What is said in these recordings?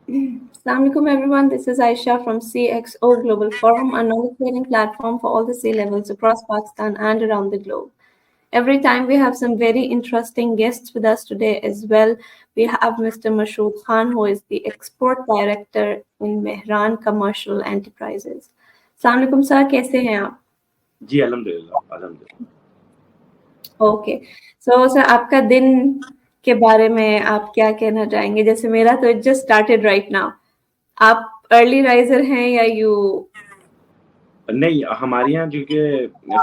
Assalamualaikum everyone, this is Aisha from CXO Global Forum, a knowledge-sharing platform for all the C-levels across Pakistan and around the globe. Every time we have some very interesting guests with us today as well. We have Mr. Mashood Khan, who is the Export Director in Mehran Commercial Enterprises. Assalamualaikum sir, कैसे हैं आप? जी अल्हम्दुलिल्लाह. Okay, so sir आपका दिन के बारे में आप क्या कहना चाहेंगे? जैसे मेरा तो it just started right now. आप अर्ली राइजर हैं या यू? नहीं, हमारे यहाँ क्योंकि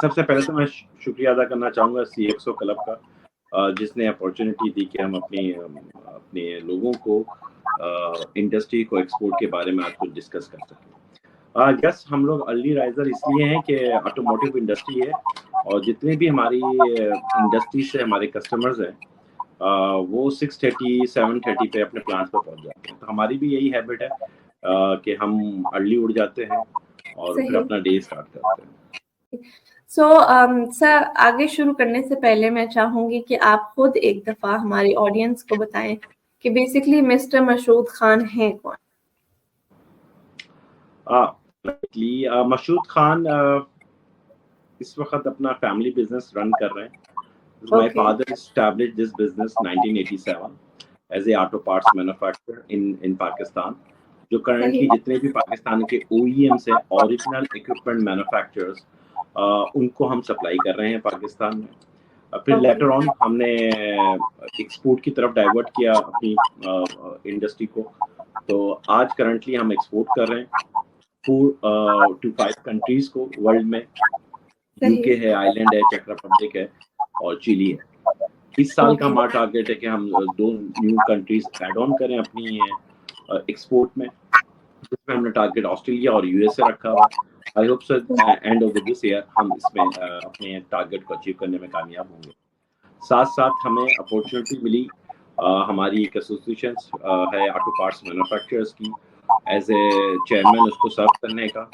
सबसे पहले तो मैं शुक्रिया अदा करना चाहूँगा CXO क्लब का, जिसने अपॉर्चुनिटी दी कि हम अपने लोगों को इंडस्ट्री को एक्सपोर्ट के बारे में आज कुछ डिस्कस कर सकें. यस, हम लोग अर्ली राइजर इसलिए हैं कि ऑटोमोटिव इंडस्ट्री है और जितने भी हमारी इंडस्ट्री से हमारे कस्टमर्स हैं वो 6:30 7:30 पे अपने प्लांट पर पहुंच जाते हैं. तो हमारी भी यही हैबिट है कि हम अर्ली उठ जाते हैं और फिर अपना डे स्टार्ट करते हैं. सो सर, आगे शुरू करने से पहले मैं चाहूंगी कि आप खुद एक दफा हमारी ऑडियंस को बताएं कि बेसिकली मिस्टर मशहूद खान हैं कौन? मशहूद खान इस वक्त अपना फैमिली बिजनेस रन कर रहे हैं. My father established this business 1987 as a auto parts manufacturer in Pakistan. जो currently जितने भी पाकिस्तान के OEMs हैं, original equipment manufacturers, उनको हम सप्लाई कर रहे हैं पाकिस्तान में. फिर लेटर ऑन हमने एक्सपोर्ट की तरफ डाइवर्ट किया अपनी इंडस्ट्री को. तो आज करंटली हम एक्सपोर्ट कर रहे हैं 4 to 5 कंट्रीज को वर्ल्ड में. यूके है, आइलैंड है, चेक रिपब्लिक है और चिली है. इस साल का हमारा टारगेट है कि हम 2 न्यू कंट्रीज ऐड ऑन करें अपनी एक्सपोर्ट में, जिसमें हमने टारगेट ऑस्ट्रेलिया और यूएसए रखा हुआ. I hope so end of this year हम इसमें अपने टारगेट को अचीव करने में कामयाब होंगे. साथ साथ हमें अपॉर्चुनिटी मिली, हमारी एक एसोसिएशन है ऑटो पार्ट्स मैन्युफैक्चरर्स की, एज ए चेयरमैन उसको सर्व करने का.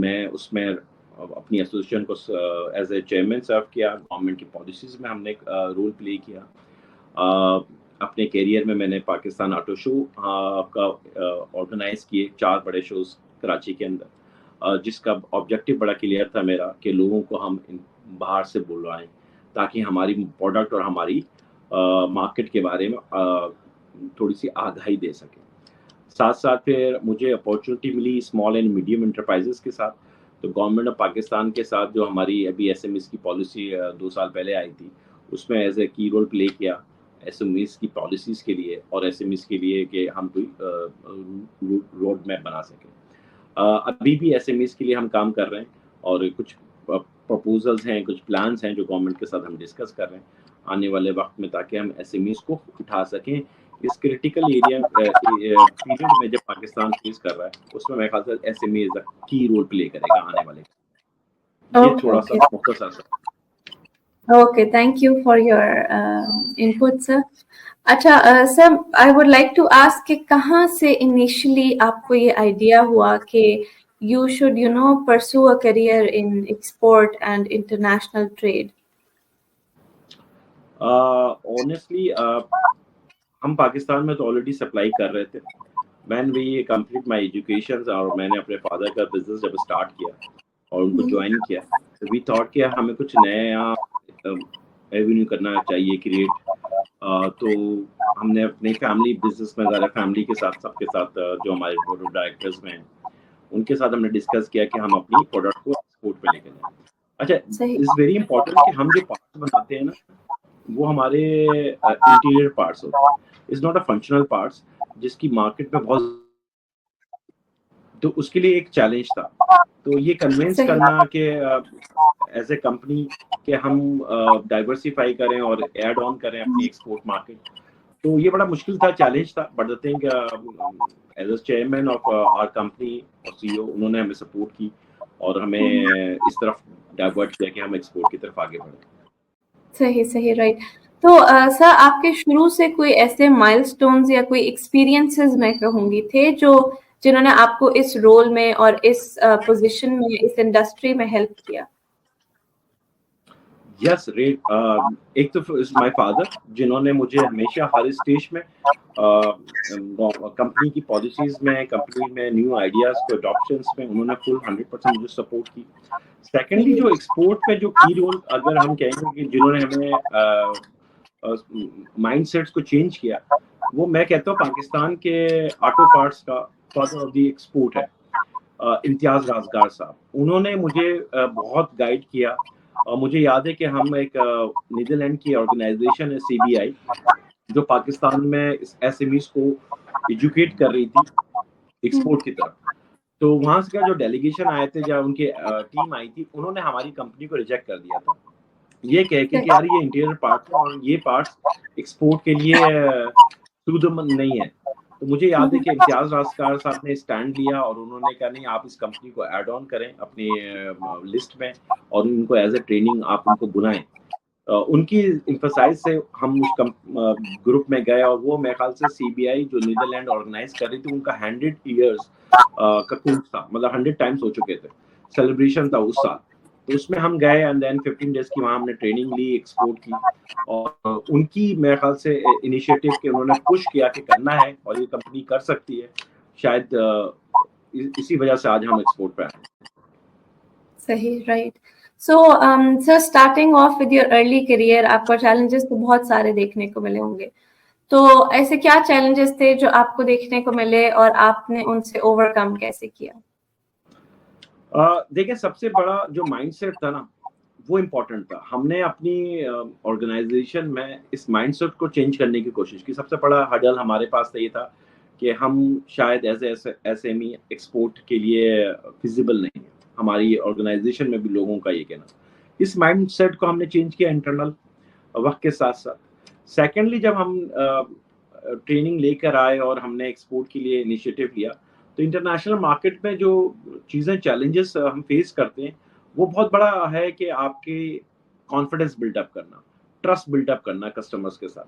मैं उसमें अपनी एसोसिएशन को एज ए चेयरमैन सर्व किया. गवर्नमेंट की पॉलिसीज़ में हमने रोल प्ले किया. अपने कैरियर में मैंने पाकिस्तान ऑटो शो का ऑर्गेनाइज किए 4 बड़े शोज़ कराची के अंदर, जिसका ऑब्जेक्टिव बड़ा क्लियर था मेरा कि लोगों को हम बाहर से बुलवाएं ताकि हमारी प्रोडक्ट और हमारी मार्केट के बारे में थोड़ी सी आगाही दे सकें. साथ साथ फिर मुझे अपॉर्चुनिटी मिली स्मॉल एंड मीडियम एंटरप्राइजेस के साथ. तो गवर्नमेंट ऑफ पाकिस्तान के साथ जो हमारी अभी एसएमईज की पॉलिसी 2 साल पहले आई थी, उसमें एज ए की रोल प्ले किया एसएमईज की पॉलिसीज़ के लिए और एसएमईज के लिए कि हम कोई रोड मैप बना सकें. अभी भी एसएमईज के लिए हम काम कर रहे हैं और कुछ प्रपोजल्स हैं, कुछ प्लान्स हैं जो गवर्नमेंट के साथ हम डिस्कस कर रहे हैं आने वाले वक्त में, ताकि हम एसएमईज को उठा सकें इस क्रिटिकल एरिया पीरियड में जब पाकिस्तान फेस कर रहा है. उसमें मेरे ख्याल से एसएमई इज अ की रोल प्ले करेगा आने वाले. ये थोड़ा सा मुख्तसर सा. Okay, thank you for your input sir. अच्छा sir, I would like to ask कि कहाँ से इनिशियली आपको ये आइडिया हुआ कि you should pursue a career in export and international trade? Honestly, हम पाकिस्तान में तो ऑलरेडी सप्लाई कर रहे थे. Man we complete my education और मैंने अपने फादर का बिजनेस जब स्टार्ट किया और उनको ज्वाइन किया, तो वी थॉट कि हमें कुछ नया एवेन्यू करना चाहिए क्रिएट. तो हमने अपने फैमिली बिजनेस में ज़्यादा फैमिली के साथ सबके साथ जो हमारे बोर्ड ऑफ डायरेक्टर्स में हैं उनके साथ हमने डिस्कस किया कि हम अपनी प्रोडक्ट को एक्सपोर्ट पे लेकर जाएं. अच्छा, इट्स वेरी इंपॉर्टेंट कि हम जो पार्ट्स बनाते हैं ना वो हमारे इंटीरियर पार्ट्स होते हैं. It's not a functional parts जिसकी मार्केट में बहुत, तो उसके लिए एक चैलेंज था. तो ये कन्विंस करना कि एज ए कंपनी कि हम डाइवर्सिफाई करें और ऐड ऑन करें अपनी एक्सपोर्ट मार्केट, तो ये बड़ा मुश्किल था, चैलेंज था. But the thing as a chairman of our company और सीईओ, उन्होंने हमें सपोर्ट की और हमें इस तरफ डाइवर्ट किया कि हम एक्सपोर्ट की तरफ आगे बढ़ें. सही, राइट. तो सर, आपके शुरू से कोई ऐसे माइलस्टोन्स या कोई एक्सपीरियंसेस मैं कहूँगी थे जिन्होंने आपको इस रोल में और इस पोजीशन में, इस इंडस्ट्री में हेल्प किया? यस रेट, एक तो माय फादर जिन्होंने मुझे हमेशा हर स्टेज में कंपनी की पॉलिसीज में, कंपनी में न्यू आइडियाज को अडॉप्शंस में उन्होंने फुल 100% मुझे सपोर्ट की. सेकेंडली जो एक्सपोर्ट में जो की रोल अगर हम कहेंगे कि जिन्होंने हमें माइंडसेट्स को चेंज किया, वो मैं कहता हूँ पाकिस्तान के ऑटो पार्ट्स का फादर ऑफ द एक्सपोर्ट है इम्तियाज राजगार साहब. उन्होंने मुझे बहुत गाइड किया. और मुझे याद है कि हम एक नीदरलैंड की ऑर्गेनाइजेशन है CBI जो पाकिस्तान में SMEs को एजुकेट कर रही थी एक्सपोर्ट की तरफ. तो वहां से का जो डेलीगेशन आए थे, जब उनके टीम आई थी, उन्होंने हमारी कंपनी को रिजेक्ट कर दिया था ये कह के कि यार ये इंटीरियर पार्ट है और ये पार्ट्स एक्सपोर्ट के लिए सूदेमंद नहीं है. तो मुझे याद है कि इम्तियाज राजगार साहब ने स्टैंड लिया और उन्होंने कहा नहीं, आप इस कंपनी को ऐड ऑन करें अपनी लिस्ट में और उनको एज ए ट्रेनिंग आप उनको बुलाएं. उनकी इम्फेसाइज से हम उस ग्रुप में गए और वो मेरे ख्याल से CBI जो नीदरलैंड ऑर्गेनाइज कर रही थी, उनका 100 years का कोर्स था, मतलब 100 times हो चुके थे, सेलिब्रेशन था उस साल. तो उसमें हम गए एंड देन 15 days की वहाँ हमने ट्रेनिंग ली एक्सपोर्ट की. और उनकी मेरे ख्याल से इनिशिएटिव के उन्होंने पुश किया कि करना है और ये कंपनी कर सकती है. शायद इसी वजह से आज हम एक्सपोर्ट पे आए. सही, right. So sir, starting of with your early career, आपको चैलेंजेस तो बहुत सारे देखने को मिले होंगे. तो ऐसे क्या चैलेंजेस थे जो आपको देखने को मिले और आपने उनसे ओवरकम कैसे किया? देखिए, सबसे बड़ा जो माइंडसेट था ना, वो इम्पोर्टेंट था. हमने अपनी ऑर्गेनाइजेशन में इस माइंडसेट को चेंज करने की कोशिश की. सबसे बड़ा हर्डल हमारे पास ये था कि हम शायद एज SME एक्सपोर्ट के लिए फिजिबल नहीं है. हमारी ऑर्गेनाइजेशन में भी लोगों का ये कहना. इस माइंडसेट को हमने चेंज किया इंटरनल वक्त के साथ साथ. सेकेंडली जब हम ट्रेनिंग लेकर आए और हमने एक्सपोर्ट के लिए इनिशिएटिव लिया, तो इंटरनेशनल मार्केट में जो चीज़ें चैलेंजेस हम फेस करते हैं, वो बहुत बड़ा है कि आपके कॉन्फिडेंस बिल्डअप करना, ट्रस्ट बिल्डअप करना कस्टमर्स के साथ,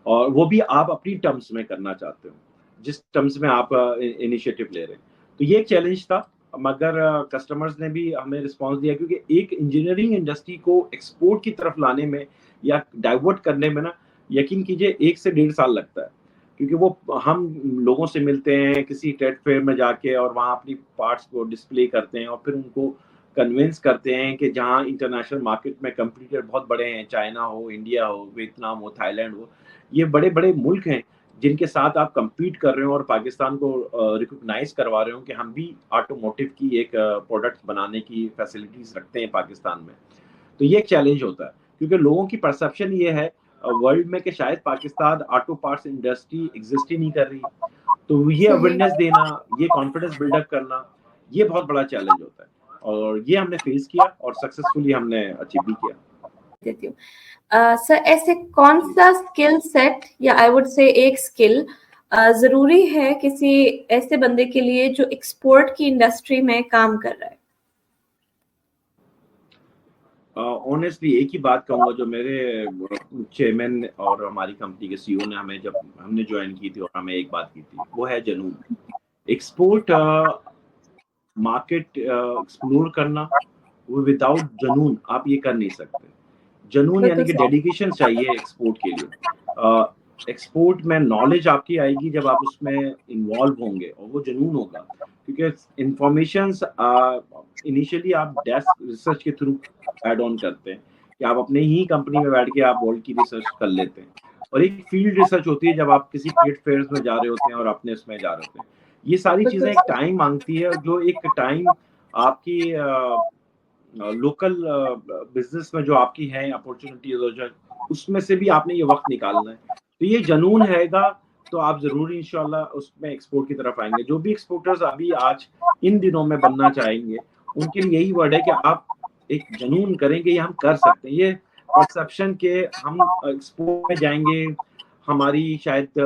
और वो भी आप अपनी टर्म्स में करना चाहते हो, जिस टर्म्स में आप इनिशिएटिव ले रहे हैं. तो ये एक चैलेंज था, मगर कस्टमर्स ने भी हमें रिस्पांस दिया, क्योंकि एक इंजीनियरिंग इंडस्ट्री को एक्सपोर्ट की तरफ लाने में या डाइवर्ट करने में ना, यकीन कीजिए 1 से 1.5 साल लगता है. क्योंकि वो हम लोगों से मिलते हैं किसी ट्रेड फेयर में जाके और वहाँ अपनी पार्ट्स को डिस्प्ले करते हैं और फिर उनको कन्विंस करते हैं कि जहाँ इंटरनेशनल मार्केट में कंपटीटर बहुत बड़े हैं, चाइना हो, इंडिया हो, वियतनाम हो, थाईलैंड हो, ये बड़े बड़े मुल्क हैं जिनके साथ आप compete कर रहे हो और पाकिस्तान को रिकॉग्नाइज करवा रहे हो कि हम भी ऑटोमोटिव की एक प्रोडक्ट बनाने की फैसिलिटीज रखते हैं पाकिस्तान में. तो ये एक चैलेंज होता है, क्योंकि लोगों की परसेप्शन ये है वर्ल्ड में कि शायद Pakistan auto parts industry exist ही नहीं कर रही. तो ये अवेयरनेस देना, ये कॉन्फिडेंस बिल्डअप करना, ये बहुत बड़ा चैलेंज होता है, और ये हमने फेस किया और सक्सेसफुली हमने अचीव भी किया. देती हूँ. सर, ऐसे कौन सा स्किल सेट या आई वुड से एक स्किल जरूरी है किसी ऐसे बंदे के लिए जो एक्सपोर्ट की इंडस्ट्री में काम कर रहा है? ऑनेस्टली एक ही बात कहूंगा, जो मेरे चेयरमैन और हमारी कंपनी के CEO ने हमें, जब हमने ज्वाइन की थी और हमें एक बात की थी, वो है जुनून. एक्सपोर्ट मार्केट एक्सप्लोर करना, वो विदाउट जुनून आप ये कर नहीं सकते. जुनून यानी कि डेडिकेशन चाहिए एक्सपोर्ट के लिए. एक्सपोर्ट में नॉलेज आपकी आएगी जब आप उसमें इन्वॉल्व होंगे, और वो जुनून होगा, क्योंकि इंफॉर्मेशन इनिशियली आप डेस्क रिसर्च के थ्रू ऐड ऑन करते हैं कि आप अपने ही कंपनी में बैठ के आप वर्ल्ड की रिसर्च कर लेते हैं, और एक फील्ड रिसर्च होती है जब आप किसी ट्रेड फेयर्स में जा रहे होते हैं और अपने उसमें जा रहे होते हैं. ये सारी चीजें एक टाइम मांगती है, जो एक टाइम आपकी लोकल बिजनेस में जो आपकी है अपॉर्चुनिटीज, उसमें से भी आपने ये वक्त निकालना है. तो ये जुनून रहेगा तो आप जरूर इंशाल्लाह उसमें एक्सपोर्ट की तरफ आएंगे. जो भी एक्सपोर्टर्स अभी आज इन दिनों में बनना चाहेंगे, उनके लिए यही वर्ड है कि आप एक जुनून करेंगे, ये हम कर सकते हैं. ये परसेप्शन के हम एक्सपोर्ट में जाएंगे, हमारी शायद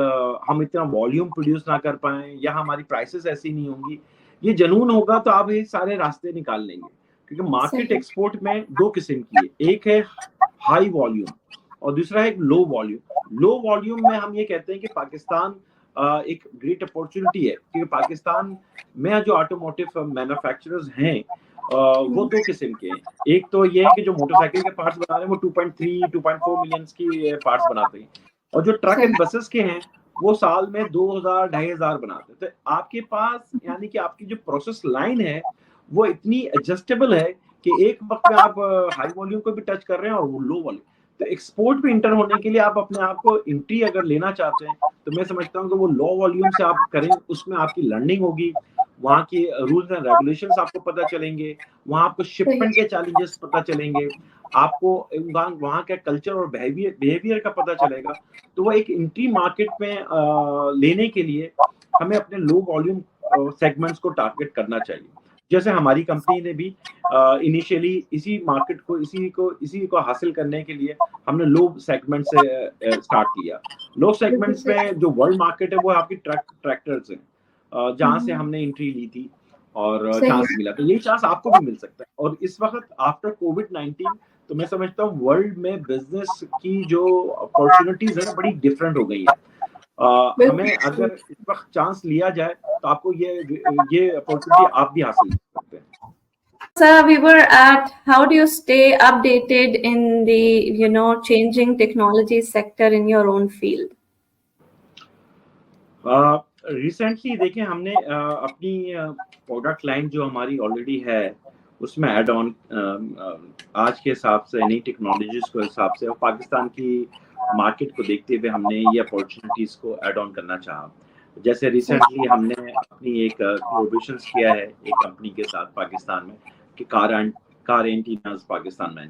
हम इतना वॉल्यूम प्रोड्यूस ना कर पाए या हमारी प्राइसेस ऐसी नहीं होंगी, ये जुनून होगा तो आप ये सारे रास्ते निकाल लेंगे. क्योंकि मार्केट एक्सपोर्ट में 2 किस्म की है, एक है हाई वॉल्यूम और दूसरा है लो वॉल्यूम. लो वॉल्यूम में हम ये कहते हैं कि पाकिस्तान एक ग्रेट अपॉर्चुनिटी है, क्योंकि पाकिस्तान में जो ऑटोमोटिव मैन्युफैक्चरर्स हैं وہ دو قسم کے ہیں. ایک تو یہ ہے کہ جو موٹر سائیکل کے پارٹس بنا رہے ہیں وہ 2.3 2.4 ملینس کی پارٹس بناتے ہیں, اور جو ٹرک اینڈ بسز کے ہیں وہ سال میں 2000 2500 بناتے ہیں. تو آپ کے پاس یعنی کہ آپ کی جو پروسیس لائن ہے وہ اتنی ایڈجسٹیبل ہے کہ ایک وقت میں آپ ہائی والیوم کو بھی ٹچ کر رہے ہیں اور وہ لو والیوم. تو ایکسپورٹ پہ انٹر ہونے کے لیے آپ اپنے آپ کو انٹری اگر لینا چاہتے ہیں تو میں سمجھتا ہوں کہ وہ لو والیوم سے آپ کریں, اس میں آپ کی لرننگ ہوگی, وہاں کی رولز اینڈ ریگولیشنز آپ کو پتہ چلیں گے, وہاں آپ کو شپمنٹ کے چیلنجز پتہ چلیں گے, آپ کو وہاں کا کلچر اور بیہیویئر کا پتہ چلے گا. تو وہ ایک انٹری مارکیٹ میں لینے کے لیے ہمیں اپنے لو والیوم سیگمنٹس کو ٹارگیٹ کرنا چاہیے. جیسے ہماری کمپنی نے بھی انیشیلی اسی مارکیٹ کو اسی کو حاصل کرنے کے لیے ہم نے لو سیگمنٹ سے اسٹارٹ کیا. لو سیگمنٹس میں جو ورلڈ مارکیٹ ہے وہ آپ کی ٹریکٹرز ہیں, جہاں سے ہم نے انٹری لی تھی اور چانس ملا. تو یہی چانس آپ کو بھی مل سکتا ہے. اور اس وقت آفٹر کووڈ-19 تو میں سمجھتا ہوں ورلڈ میں بزنس کی جو اپارچونیٹیز ہیں بڑی ڈفرینٹ ہو گئی ہیں. ہمیں اگر اس وقت چانس لیا جائے تو آپ کو یہ اپارچونیٹی آپ بھی حاصل کر سکتے ہیں. Sir, we were at how do you stay updated in the changing technology sector in your own field? Recently دیکھیں ہم نے اپنی پروڈکٹ لائن جو ہماری آلریڈی ہے اس میں ایڈ آن آج کے حساب سے نئی ٹیکنالوجیز کے حساب سے اور پاکستان کی مارکیٹ کو دیکھتے ہوئے ہم نے یہ اپارچونیٹیز کو ایڈ آن کرنا چاہا. جیسے ریسنٹلی ہم نے اپنی ایک کولابریشن کیا ہے ایک کمپنی کے ساتھ پاکستان میں کہ کار اینٹیناز پاکستان میں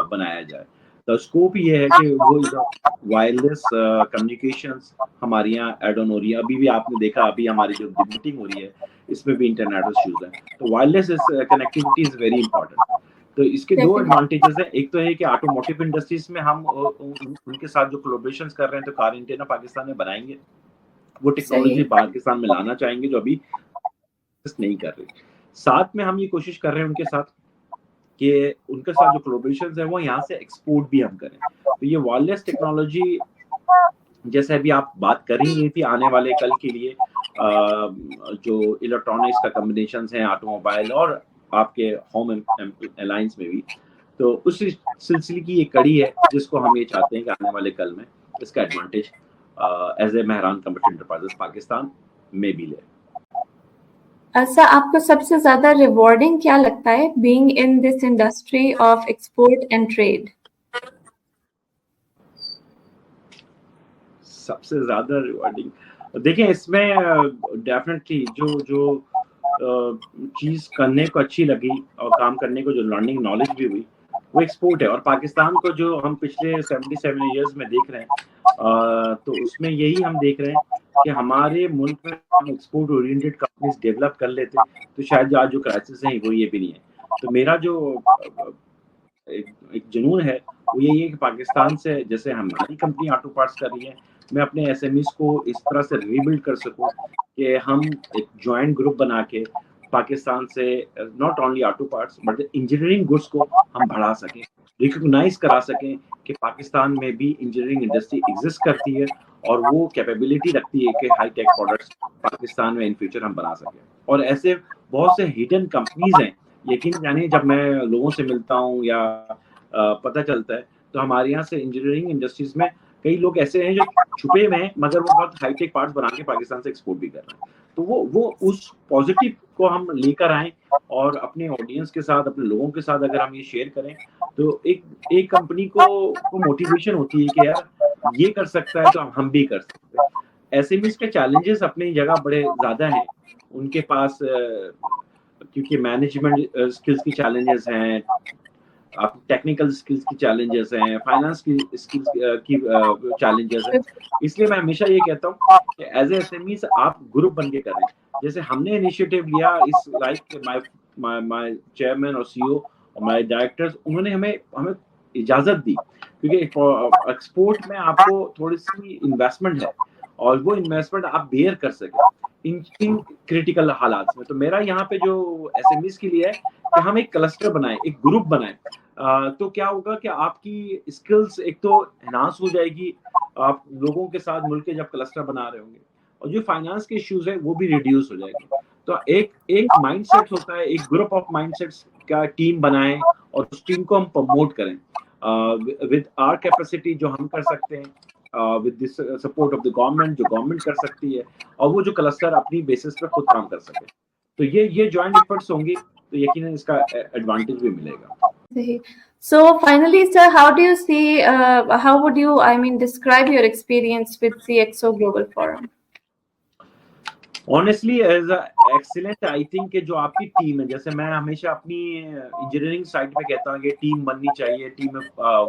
بنایا جائے. تو اسکوپ یہ ہے کہ وہ وائرلیس کمیونیکیشنز ہمارے یہاں ایڈ آن ہو رہی ہے. ابھی بھی آپ نے دیکھا ابھی ہماری جو میٹنگ ہو رہی ہے اس میں بھی انٹرنیٹ ایشوز ہیں. تو wireless connectivity is very important. تو اس کے دو ایڈوانٹیجز ہیں. ایک تو ہے کہ آٹوموٹیو انڈسٹریز میں ہم ان کے ساتھ جو کولابریشنز کر رہے ہیں تو کار اینٹینا پاکستان میں بنائیں گے, وہ ٹیکنالوجی پاکستان میں لانا چاہیں گے جو ابھی نہیں کر رہی. ساتھ میں ہم یہ کوشش کر رہے ہیں ان کے ساتھ کہ ان کے ساتھ جو کولابریشنز ہیں وہ یہاں سے ایکسپورٹ بھی ہم کریں. تو یہ وائرلیس ٹیکنالوجی جیسے ابھی آپ بات کر ہی تھی آنے والے کل کے لیے جو الیکٹرانکس کا کمبینیشنز ہیں آٹو موبائل اور آپ کے ہوم الائنس میں بھی, تو اس سلسلے کی یہ کڑی ہے جس کو ہم یہ چاہتے ہیں کہ آنے والے کل میں اس کا advantage as a Mehran computer enterprises Pakistan میں بھی لے. سر, آپ کو سب سے زیادہ ریوارڈنگ کیا لگتا ہے being in this industry of export and trade? سب سے زیادہ ریوارڈنگ دیکھیں اس میں ڈیفینیٹلی جو چیز کرنے کو اچھی لگی اور کام کرنے کو جو لرننگ نالج بھی ہوئی وہ ایکسپورٹ ہے. اور پاکستان کو جو ہم پچھلے 77 ایئرز میں دیکھ رہے ہیں تو اس میں یہی ہم دیکھ رہے ہیں کہ ہمارے ملک میں ہم ایکسپورٹ اورینٹڈ کمپنیز ڈیولپ کر لیتے تو شاید آج جو کرائسس ہیں وہ یہ بھی نہیں ہے. تو میرا جو ایک جنون ہے وہ یہی ہے کہ پاکستان سے جیسے ہماری کمپنی آٹو پارٹس کر رہی ہے میں اپنے ایس ایم ایز کو اس طرح سے ریبلڈ کر سکوں کہ ہم ایک جوائنٹ گروپ بنا کے پاکستان سے not only auto parts but engineering goods کو ہم بڑھا سکیں, ریکگنائز کرا سکیں کہ پاکستان میں بھی انجینئرنگ انڈسٹری ایگزسٹ کرتی ہے اور وہ کیپیبلٹی رکھتی ہے کہ ہائی ٹیک پروڈکٹس پاکستان میں ان فیوچر ہم بنا سکیں. اور ایسے بہت سے ہڈن کمپنیز ہیں یقین یعنی جب میں لوگوں سے ملتا ہوں یا پتہ چلتا ہے تو ہمارے یہاں سے انجینئرنگ انڈسٹریز میں کئی لوگ ایسے ہیں جو چھپے ہوئے ہیں مگر وہ بہت ہائی ٹیک پارٹس بنا کے پاکستان سے ایکسپورٹ بھی کر رہے ہیں. تو وہ اس پازیٹیو کو ہم لے کر آئیں اور اپنے آڈینس کے ساتھ اپنے لوگوں کے ساتھ اگر ہم یہ شیئر کریں تو ایک کمپنی کو موٹیویشن ہوتی ہے کہ یار یہ کر سکتا ہے تو ہم بھی کر سکتے ہیں. ایسے میں اس کے چیلنجز اپنی جگہ بڑے زیادہ ہیں. ان کے پاس کیونکہ مینجمنٹ اسکلس کی چیلنجز ہیں, آپ ٹیکنیکل اسکلس کی چیلنجز ہیں, فائنانس کی اسکلس کی چیلنجز ہیں. اس لیے میں ہمیشہ یہ کہتا ہوں کہ as a SMEs آپ گروپ بن کے کریں. جیسے ہم نے انیشیٹو لیا اس لائک مائی چیئرمین اور سی او اور مائی ڈائریکٹرز انہوں نے ہمیں اجازت دی کیونکہ ایکسپورٹ میں آپ کو تھوڑی سی انویسٹمنٹ ہے اور وہ انویسٹمنٹ آپ بیئر کر سکیں ان کریٹیکل حالات میں. تو میرا یہاں پہ جو ایس ایم ایز کے لیے ہے کہ ہم ایک کلسٹر بنائیں, ایک گروپ بنائیں. تو کیا ہوگا کہ آپ کی اسکلس ایک تو انہانس ہو جائے گی, آپ لوگوں کے ساتھ مل کے جب کلسٹر بنا رہے ہوں گے, اور جو فائنانس کے ایشوز ہیں وہ بھی ریڈیوس ہو جائے گی. तो एक माइंडसेट होता है, एक ग्रुप ऑफ माइंडसेट्स का टीम बनाएं और उस टीम को हम प्रमोट करें विद आवर कैपेसिटी जो हम कर सकते हैं, with this support of the government जो गवर्नमेंट कर सकती है, और वो जो क्लस्टर अपनी बेसिस पे खुद काम कर सके. तो ये ज्वाइंट एफर्ट्स होंगी तो यकीनन इसका एडवांटेज भी मिलेगा. So finally, sir, how do you see, how would you, I mean, describe your experience with CXO Global Forum? Honestly, as excellent, I think कि जो आपकी टीम है, जैसे मैं हमेशा अपनी इंजीनियरिंग साइड पे कहता हूँ कि टीम बननी चाहिए, टीम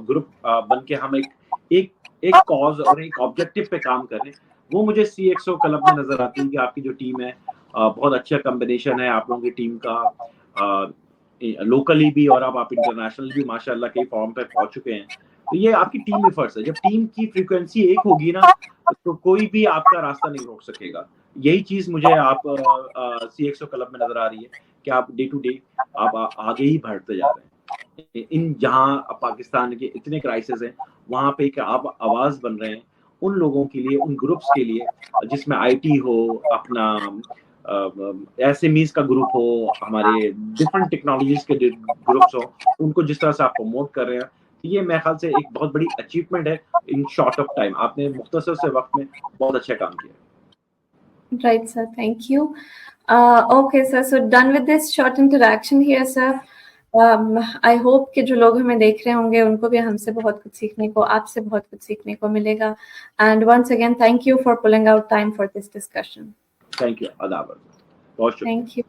ग्रुप बन के हम एक कॉज और एक ऑब्जेक्टिव पे काम करें. वो मुझे CXO क्लब में नजर आती है कि आपकी जो टीम है बहुत अच्छा कॉम्बिनेशन है आप लोगों की टीम का, लोकली भी और अब आप इंटरनेशनल भी माशाल्लाह कई फॉर्म पे पहुंच चुके हैं. तो ये आपकी टीम एफर्ट्स है. जब टीम की फ्रीक्वेंसी एक होगी ना तो कोई भी आपका रास्ता नहीं रोक सकेगा. यही चीज मुझे आप CXO क्लब में नजर आ रही है कि आप डे टू डे आप आगे ही बढ़ते जा रहे हैं. इन जहां पाकिस्तान के इतने क्राइसिस हैं वहां पे आप आवाज बन रहे हैं उन लोगों के लिए, उन ग्रुप्स के लिए जिसमें IT हो, अपना SMEs का ग्रुप हो, हमारे डिफरेंट टेक्नोलॉजीज के ग्रुप्स हो, उनको जिस तरह से आप प्रमोट कर रहे हैं. ये मेरे ख्याल से एक बहुत बड़ी अचीवमेंट है इन शॉर्ट ऑफ टाइम. आपने मुख्तसर से वक्त में बहुत अच्छा काम किया. Right, sir. Thank you. Okay, sir. So done with this short interaction here, sir. I hope कि जो लोग हमें देख रहे होंगे उनको भी हमसे बहुत कुछ सीखने को, आपसे बहुत कुछ सीखने को मिलेगा. And once again, thank you for pulling out time for this discussion. Thank you. आदाब. बहुत शुक्रिया. Thank you.